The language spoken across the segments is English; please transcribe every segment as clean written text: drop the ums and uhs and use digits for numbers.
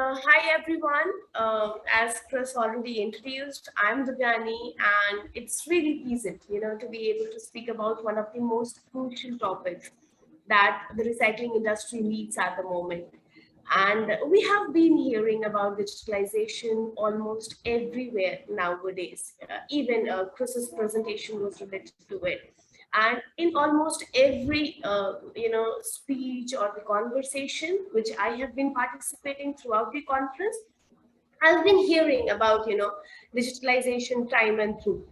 Hi everyone. As Chris already introduced, I'm Divyani, and it's really pleasant, to be able to speak about one of the most crucial topics that the recycling industry needs at the moment. And we have been hearing about digitalization almost everywhere nowadays. Even Chris's presentation was related to it. And in almost every speech or the conversation which I have been participating throughout the conference, I've been hearing about digitalization time and through.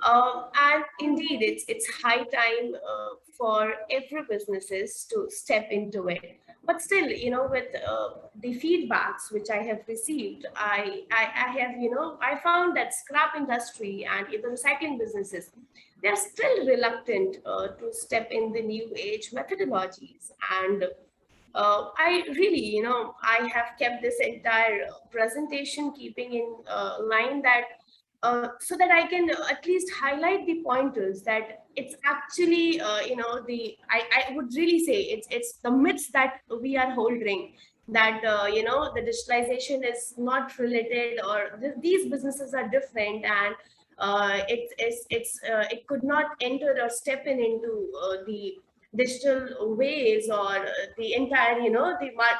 And indeed, it's high time for every businesses to step into it. But still, with the feedbacks which I have received, I have I found that scrap industry and even recycling businesses, they're still reluctant to step in the new age methodologies. And I really, I have kept this entire presentation keeping in line that so that I can at least highlight the pointers that it's actually, I would really say it's the myths that we are holding that, the digitalization is not related or these businesses are different and it could not enter or step in into the digital ways or the entire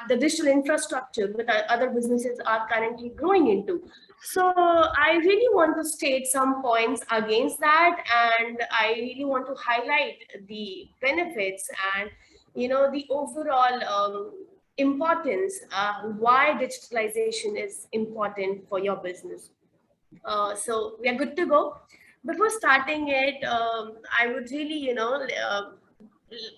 the digital infrastructure that other businesses are currently growing into. So I really want to state some points against that, and I really want to highlight the benefits and the overall importance, why digitalization is important for your business. So we are good to go. Before starting it, I would really,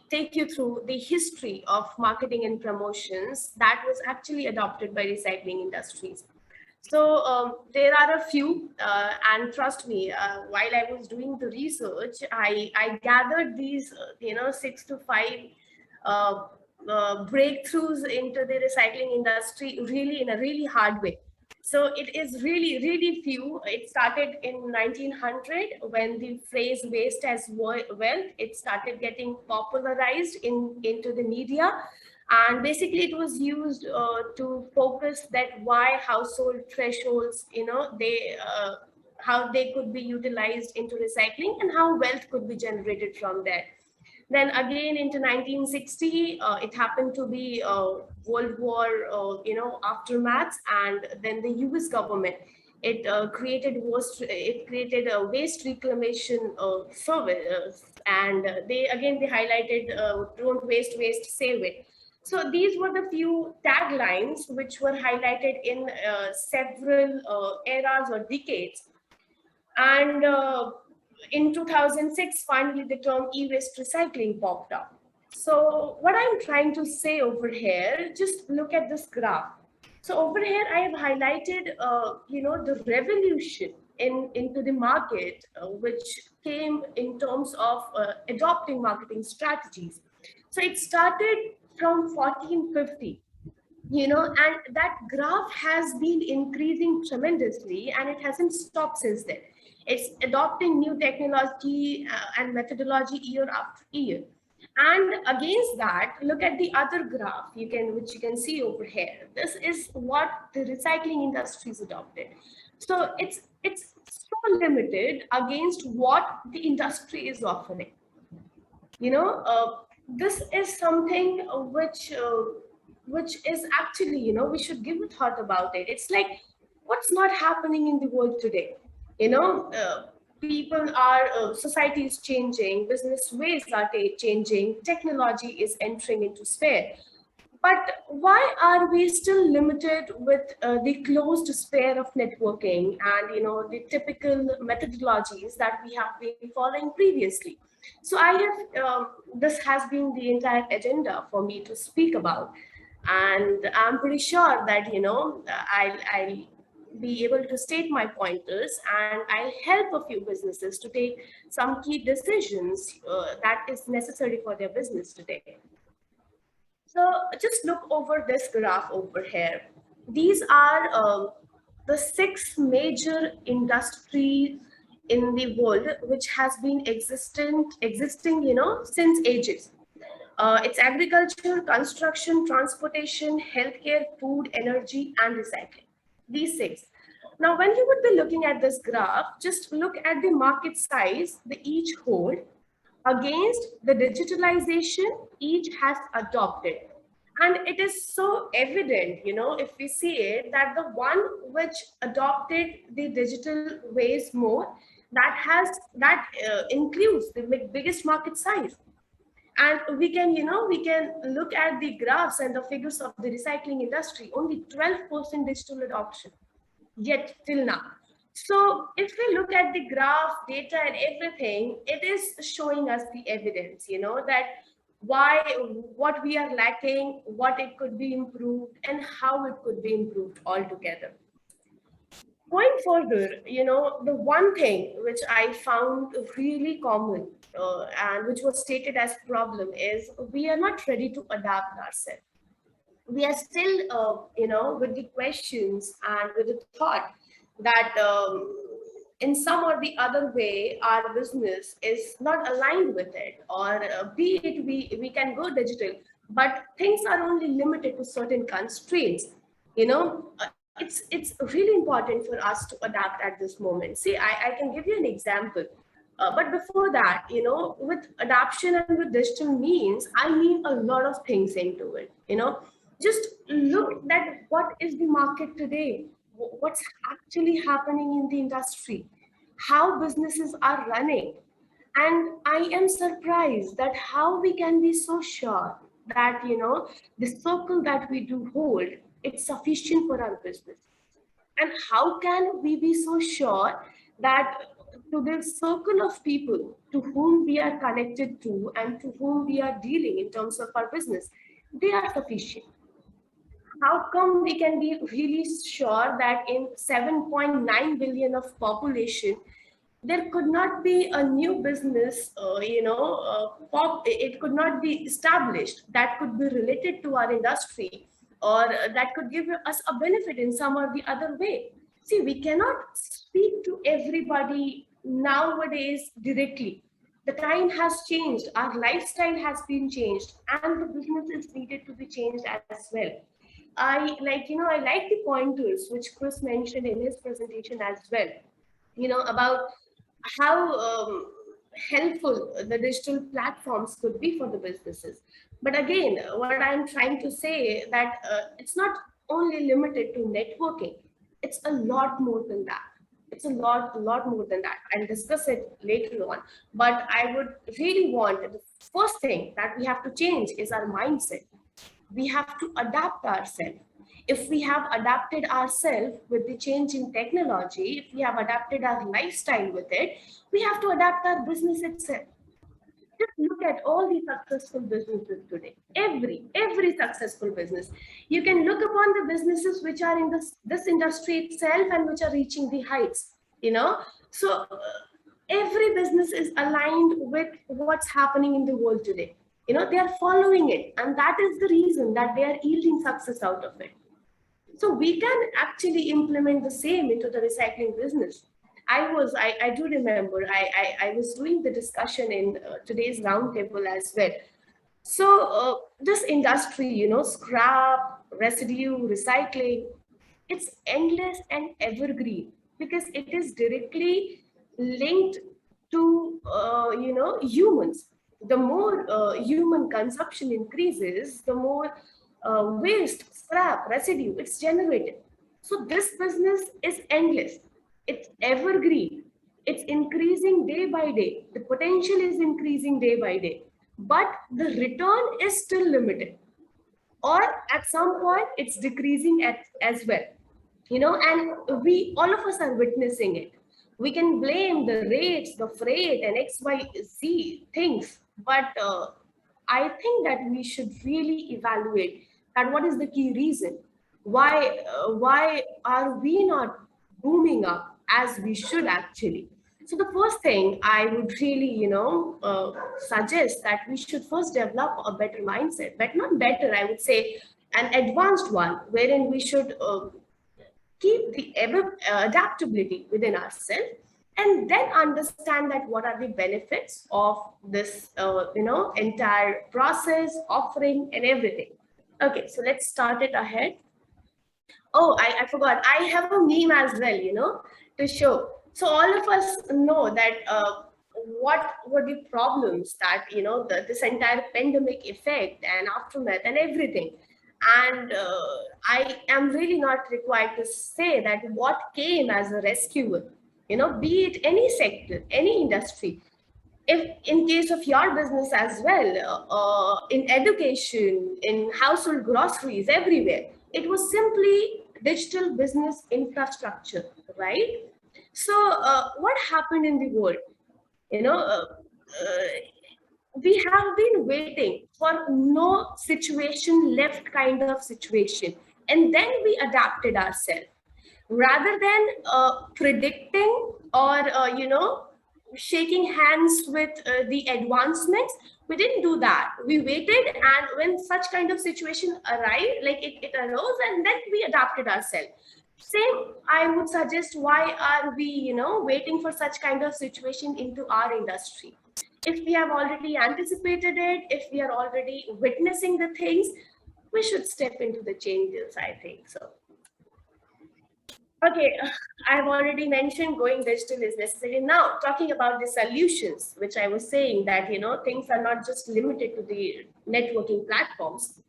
take you through the history of marketing and promotions that was actually adopted by recycling industries. So there are a few, and trust me, while I was doing the research, I gathered these, 6 to 5 uh, breakthroughs into the recycling industry really in a really hard way. So it is really, really few. It started in 1900 when the phrase waste as wealth, it started getting popularized into the media. And basically it was used to focus that why household thresholds, how they could be utilized into recycling and how wealth could be generated from that. Then again into 1960, it happened to be World War, aftermath, and then the U.S. government it created a waste reclamation service, and they highlighted don't waste, waste, save it. So these were the few taglines which were highlighted in several eras or decades, and in 2006, finally, the term e-waste recycling popped up. So what I'm trying to say over here, just look at this graph. So over here, I have highlighted, the revolution into the market, which came in terms of adopting marketing strategies. So it started from 1450, and that graph has been increasing tremendously and it hasn't stopped since then. It's adopting new technology and methodology year after year. And against that, look at the other graph which you can see over here. This is what the recycling industry is adopted. So it's so limited against what the industry is offering. This is something which is actually, we should give a thought about it. It's like, what's not happening in the world today? People are, society is changing, business ways are changing, technology is entering into sphere. But why are we still limited with the closed sphere of networking and the typical methodologies that we have been following previously? So I have this has been the entire agenda for me to speak about, and I'm pretty sure that I'll be able to state my pointers and I'll help a few businesses to take some key decisions that is necessary for their business today. So just look over this graph over here. These are the 6 major industries in the world which has been existing, since ages. It's agriculture, construction, transportation, healthcare, food, energy, and recycling. These six. Now, when you would be looking at this graph, just look at the market size they each hold against the digitalization each has adopted. And it is so evident, if we see it, that the one which adopted the digital ways more, that includes the biggest market size. And we can look at the graphs and the figures of the recycling industry, only 12% digital adoption yet till now. So if we look at the graph, data and everything, it is showing us the evidence, that why, what we are lacking, what it could be improved, and how it could be improved altogether. Going further, the one thing which I found really common and which was stated as problem is we are not ready to adapt ourselves. We are still, with the questions and with the thought that in some or the other way, our business is not aligned with it, or be it we can go digital, but things are only limited to certain constraints. It's really important for us to adapt at this moment. See, I can give you an example. But before that, with adoption and with digital means, I mean a lot of things into it. Just look at what is the market today, what's actually happening in the industry, how businesses are running. And I am surprised that how we can be so sure that, the circle that we do hold, it's sufficient for our business. And how can we be so sure that to the circle of people to whom we are connected to and to whom we are dealing in terms of our business, they are sufficient? How come we can be really sure that in 7.9 billion of population, there could not be a new business, it could not be established that could be related to our industry, or that could give us a benefit in some or the other way? See, we cannot speak to everybody nowadays directly. The time has changed, our lifestyle has been changed, and the business is needed to be changed as well. I like the pointers which Chris mentioned in his presentation as well, about how helpful the digital platforms could be for the businesses. But again, what I'm trying to say that it's not only limited to networking. It's a lot more than that. It's a lot more than that. I'll discuss it later on. But I would really want, the first thing that we have to change is our mindset. We have to adapt ourselves. If we have adapted ourselves with the change in technology, if we have adapted our lifestyle with it, we have to adapt our business itself. Just look at all the successful businesses today. Every successful business. You can look upon the businesses which are in this industry itself and which are reaching the heights. So every business is aligned with what's happening in the world today. They are following it, and that is the reason that they are yielding success out of it. So we can actually implement the same into the recycling business. I do remember, I was doing the discussion in today's roundtable as well. So this industry, scrap, residue, recycling, it's endless and evergreen because it is directly linked to, humans. The more human consumption increases, the more waste, scrap, residue, it's generated. So this business is endless. It's evergreen. It's increasing day by day. The potential is increasing day by day, but the return is still limited. Or at some point, it's decreasing as well. And we, all of us are witnessing it. We can blame the rates, the freight, and XYZ things, but I think that we should really evaluate that what is the key reason why are we not booming up as we should actually. So the first thing I would really suggest that we should first develop a better mindset, but not better, I would say an advanced one, wherein we should keep the adaptability within ourselves and then understand that what are the benefits of this entire process, offering, and everything. Okay, so let's start it ahead. Oh, I forgot. I have a meme as well, to show. So all of us know that what were the problems that, this entire pandemic effect and aftermath and everything. And I am really not required to say that what came as a rescue, be it any sector, any industry, if in case of your business as well, in education, in household groceries, everywhere, it was simply digital business infrastructure, right? So what happened in the world, you know uh, uh, we have been waiting for no situation left kind of situation, and then we adapted ourselves rather than predicting or shaking hands with the advancements. We didn't do that. We waited, and when such kind of situation arrived, like it arose, and then we adapted ourselves. Same, I would suggest, why are we waiting for such kind of situation into our industry? If we have already anticipated it, if we are already witnessing the things, we should step into the changes, I think so. Okay, I've already mentioned going digital is necessary. Now, talking about the solutions, which I was saying that, things are not just limited to the networking platforms.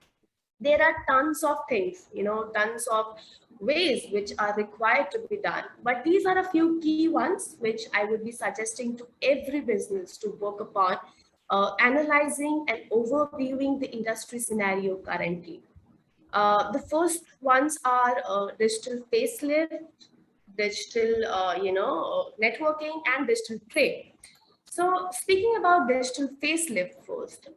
There are tons of things, tons of ways which are required to be done. But these are a few key ones which I would be suggesting to every business to work upon, analyzing and overviewing the industry scenario currently. The first ones are digital facelift, digital, networking, and digital trade. So speaking about digital facelift first,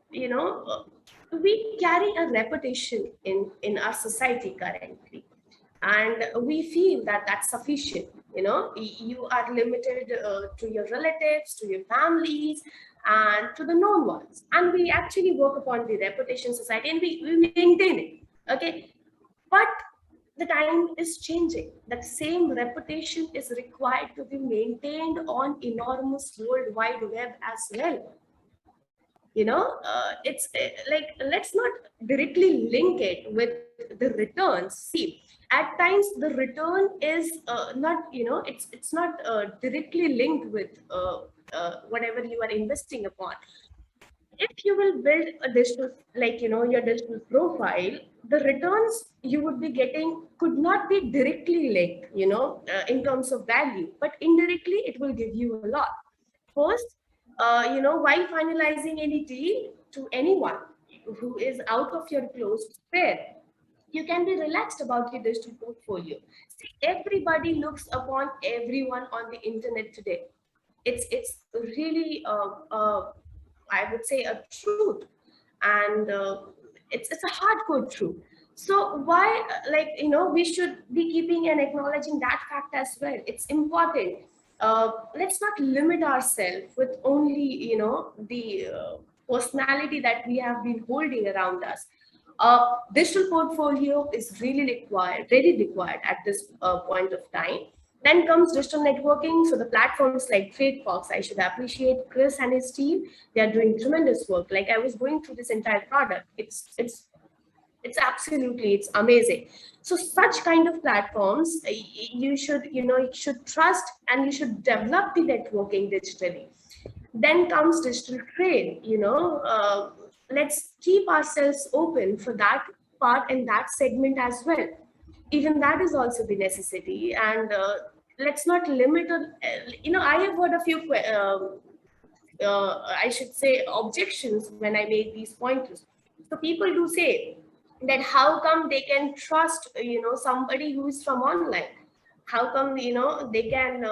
we carry a reputation in our society currently, and we feel that that's sufficient. You are limited to your relatives, to your families, and to the known ones, and we actually work upon the reputation society, and we maintain it. Okay, but the time is changing. That same reputation is required to be maintained on enormous world wide web as well. It's like, let's not directly link it with the returns. See, at times the return is not, it's not directly linked with whatever you are investing upon. If you will build a digital, like, your digital profile, the returns you would be getting could not be directly linked, in terms of value, but indirectly it will give you a lot. First, while finalizing any deal to anyone who is out of your closed sphere, you can be relaxed about your digital portfolio. See, everybody looks upon everyone on the internet today. It's really I would say a truth, and it's a hardcore truth. So why, we should be keeping and acknowledging that fact as well. It's important. Let's not limit ourselves with only the personality that we have been holding around us. Digital portfolio is really required, very required at this point of time. Then comes digital networking. So the platforms like Tradefox, I should appreciate Chris and his team. They are doing tremendous work. Like, I was going through this entire product. It's absolutely, it's amazing. So such kind of platforms, you should, you should trust, and you should develop the networking digitally. Then comes digital trade. Let's keep ourselves open for that part and that segment as well. Even that is also the necessity. And let's not limit on, I have heard a few I should say objections when I make these pointers. So people do say that how come they can trust, somebody who is from online? How come, they can,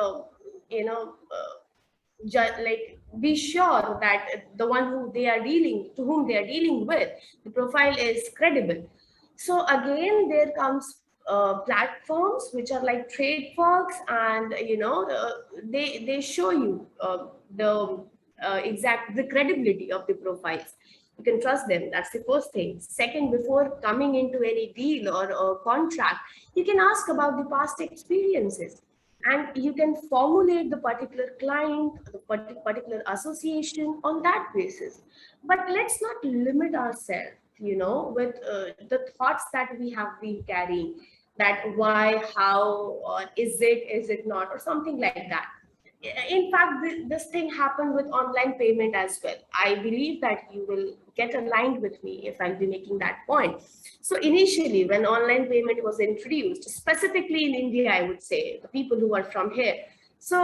you know, uh, like, be sure that the one who they are dealing to whom they are dealing with, the profile is credible? So again, there comes platforms which are like Tradefox, and they show you the exact the credibility of the profiles. You can trust them. That's the first thing. Second, before coming into any deal or contract, you can ask about the past experiences. and you can formulate the particular client, the particular association on that basis. But let's not limit ourselves, with the thoughts that we have been carrying, that why, how, or is it not, or something like that. In fact, this thing happened with online payment as well. I believe that you will get aligned with me if I'll be making that point. So initially, when online payment was introduced, specifically in India, I would say, the people who are from here, so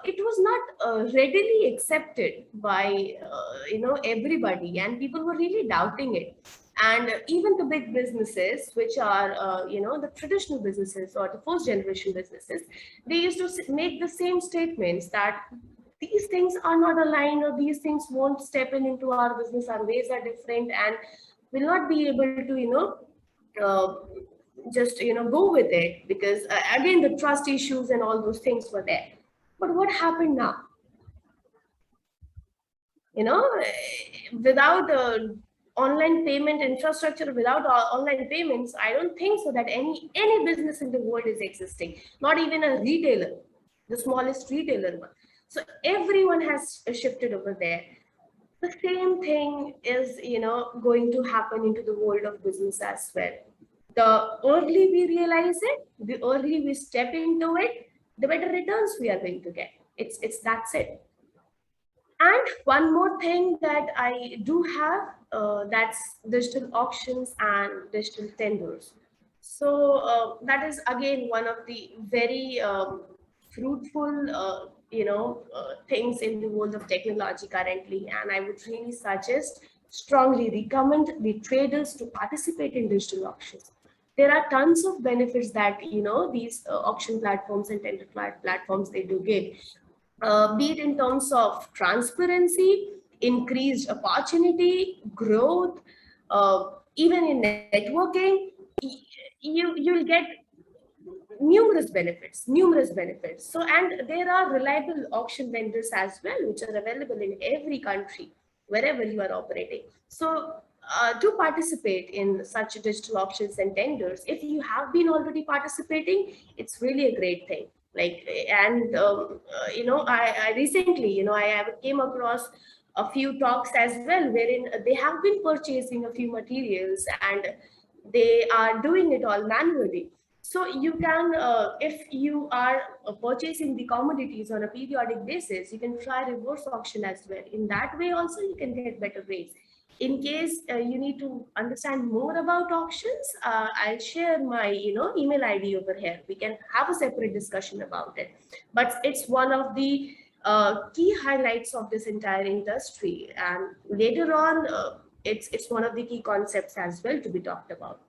it was not readily accepted by everybody, and people were really doubting it. And even the big businesses, which are the traditional businesses or the first generation businesses, they used to make the same statements that these things are not aligned, or these things won't step in into our business, our ways are different, and will not be able to uh, just go with it, because again, the trust issues and all those things were there. But what happened now? Without online payment infrastructure, without online payments, I don't think so that any business in the world is existing, not even a retailer, the smallest retailer one. So everyone has shifted over there. The same thing is going to happen into the world of business as well. The early we realize it, the early we step into it, the better returns we are going to get. It's That's it. And one more thing that I do have, that's digital auctions and digital tenders. So that is again one of the very fruitful, things in the world of technology currently. And I would really suggest, strongly recommend the traders to participate in digital auctions. There are tons of benefits that these auction platforms and tender platforms, they do give, be it in terms of transparency, increased opportunity, growth, even in networking. You'll get numerous benefits. So, and there are reliable auction vendors as well, which are available in every country, wherever you are operating. So, to participate in such digital auctions and tenders, if you have been already participating, it's really a great thing. Like, and I recently, I came across a few talks as well, wherein they have been purchasing a few materials, and they are doing it all manually. So you can, if you are purchasing the commodities on a periodic basis, you can try reverse auction as well. In that way also, you can get better rates. In case you need to understand more about auctions, I'll share my email ID over here. We can have a separate discussion about it. But it's one of the key highlights of this entire industry. And later on, it's one of the key concepts as well to be talked about.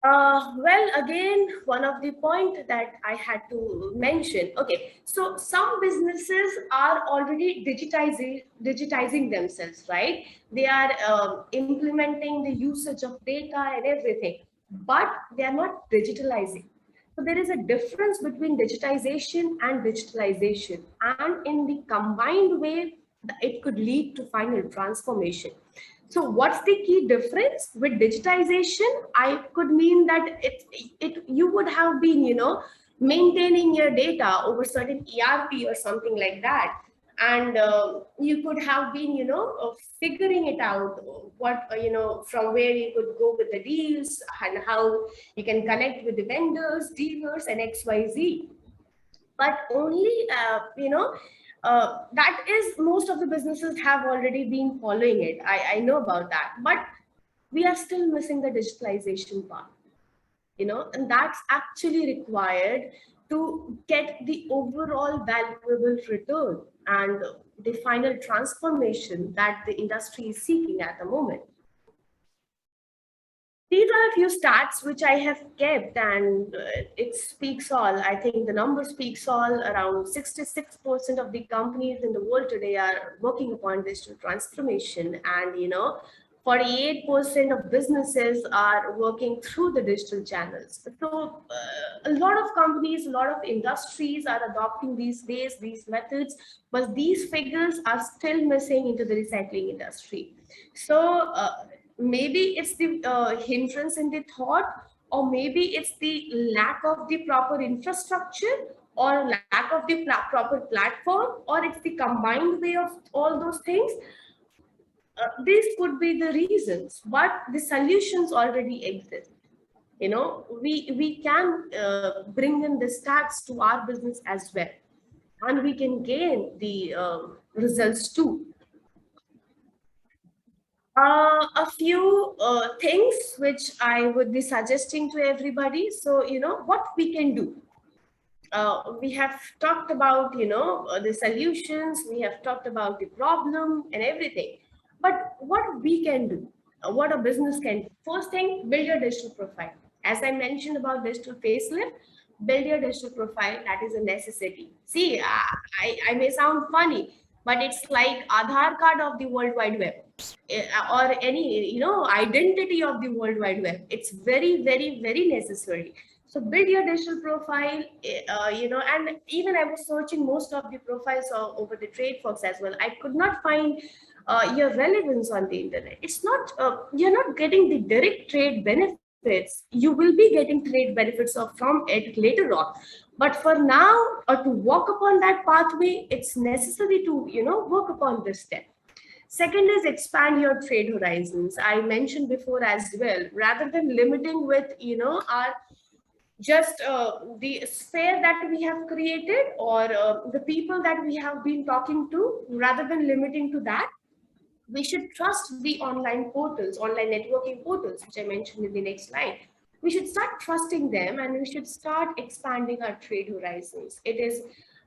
Well, again, one of the point that I had to mention. Okay, so some businesses are already digitizing themselves, right? They are implementing the usage of data and everything, but they are not digitalizing. So there is a difference between digitization and digitalization, and in the combined way, it could lead to final transformation. So what's the key difference with digitization? I could mean that it you would have been, maintaining your data over certain ERP or something like that. And you could have been, figuring it out, what, from where you could go with the deals, and how you can connect with the vendors, dealers, and XYZ. But only that is, most of the businesses have already been following it. I know about that, but we are still missing the digitalization part, and that's actually required to get the overall valuable return and the final transformation that the industry is seeking at the moment. These are a few stats which I have kept, and it speaks all. I think the number speaks all. Around 66% of the companies in the world today are working upon digital transformation, and 48% of businesses are working through the digital channels. So a lot of companies, a lot of industries are adopting these ways, these methods, but these figures are still missing into the recycling industry. So maybe it's the hindrance in the thought, or maybe it's the lack of the proper infrastructure, or lack of the proper platform, or it's the combined way of all those things. These could be the reasons, but the solutions already exist. We can bring in the stats to our business as well, and we can gain the results too. A few things which I would be suggesting to everybody. So, what we can do. We have talked about, the solutions, we have talked about the problem and everything. But what we can do, what a business can do. First thing, build your digital profile. As I mentioned about digital facelift, build your digital profile. That is a necessity. See, I may sound funny, but it's like Aadhaar card of the World Wide Web, or any, identity of the World Wide Web. It's very, very, very necessary. So build your digital profile, and even I was searching most of the profiles over the Tradefox as well. I could not find your relevance on the internet. It's not, you're not getting the direct trade benefits. You will be getting trade benefits from it later on. But for now, to walk upon that pathway, it's necessary to, work upon this step. Second is expand your trade horizons. I mentioned before as well, rather than limiting with, our just the sphere that we have created, or the people that we have been talking to, rather than limiting to that, we should trust the online portals, online networking portals, which I mentioned in the next slide. We should start trusting them, and we should start expanding our trade horizons. It's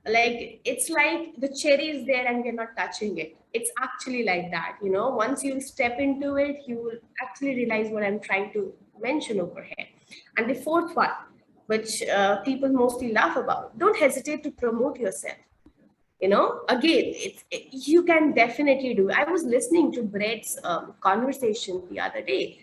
like the cherry is there and we're not touching it. It's actually like that. Once you step into it, you will actually realize what I'm trying to mention over here. And the fourth one, which people mostly laugh about, don't hesitate to promote yourself. Again, you can definitely do. I was listening to Brett's conversation the other day,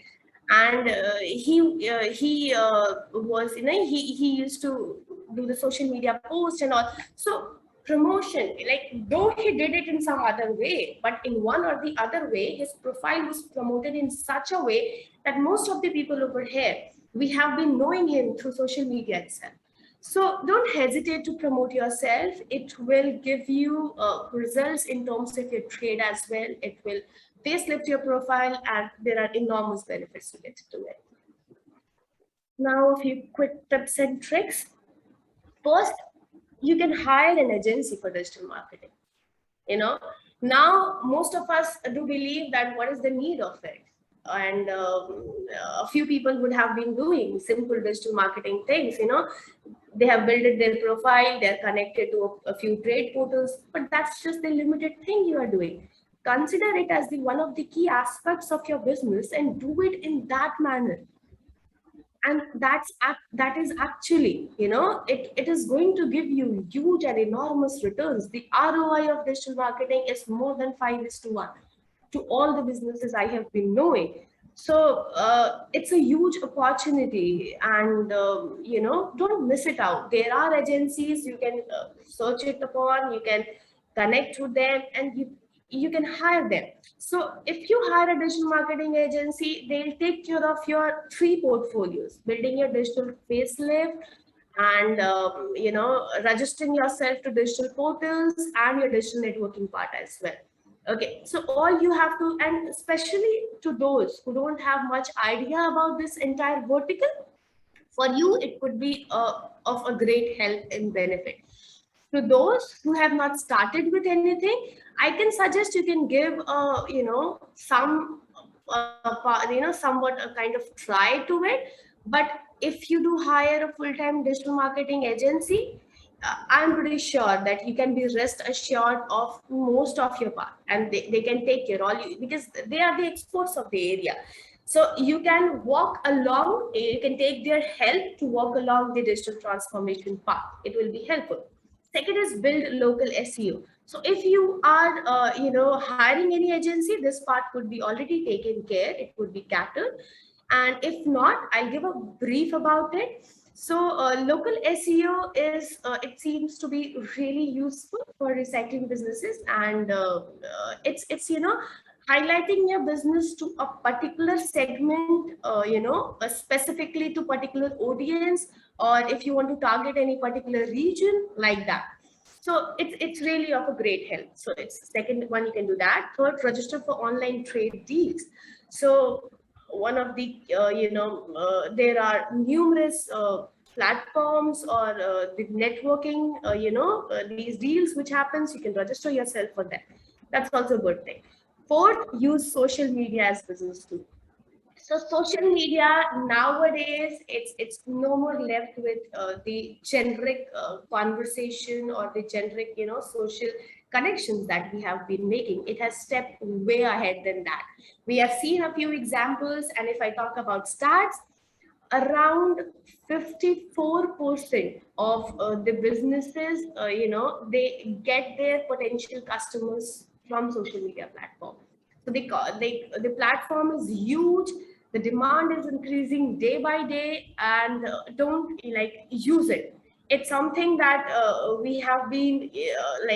and he was, he used to do the social media post and all. So promotion, like, though he did it in some other way, but in one or the other way, his profile was promoted in such a way that most of the people over here, we have been knowing him through social media itself. So don't hesitate to promote yourself. It will give you results in terms of your trade as well. It will facelift your profile, and there are enormous benefits related to it. Now, a few quick tips and tricks. First, you can hire an agency for digital marketing. Now most of us do believe that what is the need of it, and a few people would have been doing simple digital marketing things. They have built their profile, they're connected to a few trade portals, but that's just the limited thing you are doing. Consider it as the one of the key aspects of your business, and do it in that manner. And that is actually, it is going to give you huge and enormous returns. The ROI of digital marketing is more than 5:1 to all the businesses I have been knowing. So it's a huge opportunity, and don't miss it out. There are agencies, you can search it upon, you can connect with them, and you can hire them. So if you hire a digital marketing agency, they'll take care of your three portfolios: building your digital facelift, and registering yourself to digital portals, and your digital networking part as well. Okay, so all you have to, and especially to those who don't have much idea about this entire vertical, for you it could be of a great help and benefit. To those who have not started with anything, I can suggest you can give somewhat a kind of try to it. But if you do hire a full-time digital marketing agency, I'm pretty sure that you can be rest assured of most of your part, and they can take care all you, because they are the experts of the area. So you can walk along, you can take their help to walk along the digital transformation path. It will be helpful. Second is build local SEO. So if you are, hiring any agency, this part could be already taken care. It could be catered. And if not, I'll give a brief about it. So local SEO is, it seems to be really useful for recycling businesses. And it's highlighting your business to a particular segment, specifically to particular audience, or if you want to target any particular region, like that. So it's really of a great help. So it's second one, you can do that. Third, register for online trade deals. So one of the there are numerous platforms or the networking, these deals which happens, you can register yourself for that. That's also a good thing. Fourth, use social media as business tool. So social media nowadays, it's no more left with the generic conversation or the generic, social connections that we have been making. It has stepped way ahead than that. We have seen a few examples, and if I talk about stats, around 54% of the businesses, they get their potential customers from social media platform. So the platform is huge, the demand is increasing day by day, and don't like use it. It's something that we have been I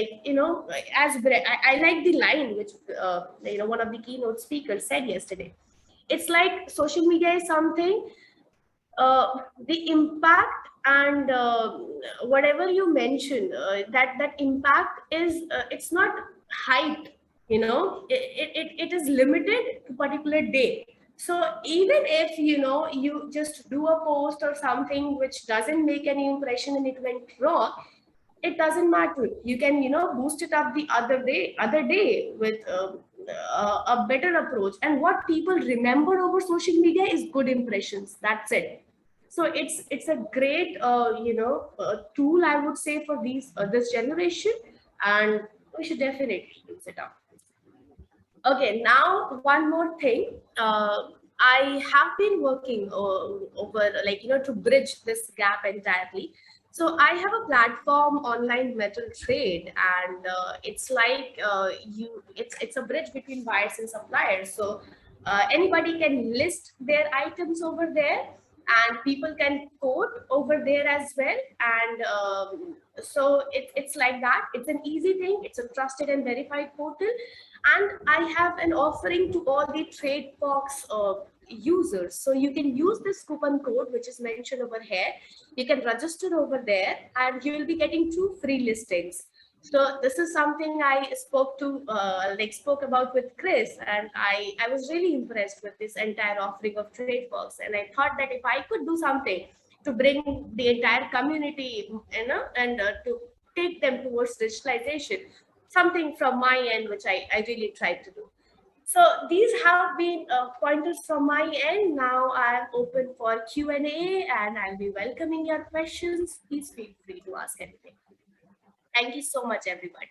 like the line which one of the keynote speakers said yesterday. It's like social media is something, the impact, and whatever you mentioned, that impact is, it's not height, it is limited to particular day. So even if you just do a post or something which doesn't make any impression and it went wrong, it doesn't matter. You can boost it up the other day with a better approach. And what people remember over social media is good impressions. That's it. So it's a great tool, I would say, for this generation, and we should definitely use it up. Okay, now one more thing. I have been working over, to bridge this gap entirely. So I have a platform, online metal trade, and it's like it's a bridge between buyers and suppliers. So anybody can list their items over there, and people can quote over there as well. And so it's like that. It's an easy thing. It's a trusted and verified portal, and I have an offering to all the Tradefox users. So you can use this coupon code, which is mentioned over here. You can register over there, and you will be getting 2 free listings. So this is something I spoke about with Chris, and I was really impressed with this entire offering of Tradefox. And I thought that if I could do something to bring the entire community, and to take them towards digitalization, something from my end, which I really tried to do. So these have been pointers from my end. Now I'm open for Q&A, and I'll be welcoming your questions. Please feel free to ask anything. Thank you so much, everybody.